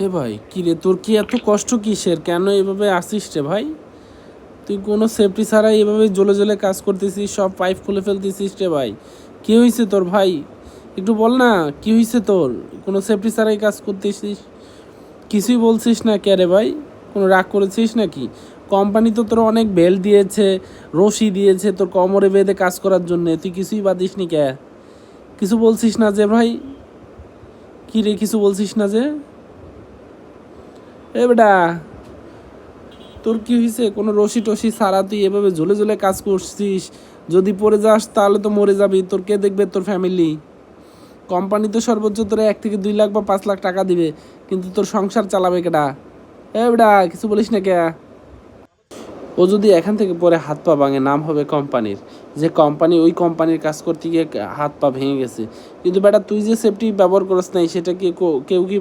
এ ভাই কি রে, তোর কি এত কষ্ট কিসের? কেন এভাবে আসিস রে ভাই? তুই কোনো সেফটি ছাড়াই এভাবে জ্বলে জ্বলে কাজ করতেছিস, সব পাইপ খুলে ফেলতেছিস রে ভাই। কি হয়েছে তোর ভাই? একটু বল না, কি হয়েছে তোর? কোনো সেফটি ছাড়াই কাজ করতেছিস, কিছুই বলছিস না কে রে ভাই? কোনো রাগ করেছিস নাকি? কোম্পানি তো তোর অনেক বেল দিয়েছে, রশি দিয়েছে তোর কোমরে বেঁধে কাজ করার জন্য, তুই কিছুই বাদিস নি কে? কিছু বলছিস না যে ভাই? কি রে, কিছু বলছিস না যে? এ বেটা, তোর কি হয়েছে? কোনো রশি টসি ছাড়া তুই এভাবে ঝুলে ঝুলে কাজ করছিস, যদি পড়ে যাস তাহলে তো মরে যাবি। তোর কে দেখবে? তোর ফ্যামিলি। কোম্পানি তো সর্বোচ্চ তোর 1 থেকে 2 লাখ বা 5 লাখ টাকা দিবে, কিন্তু তোর সংসার চালাবে কেডা? এ বেটা, কিছু বলিস না কে? ও যদি এখান থেকে পরে হাত পা ভাঙে, নাম হবে কোম্পানির, যে কোম্পানি ওই কোম্পানির কাজ করতে গিয়ে হাত পা ভেঙে গেছে। কিন্তু বেটা, তুই যে সেফটি ব্যবহার করছ নাই, সেটা কি কেউ কি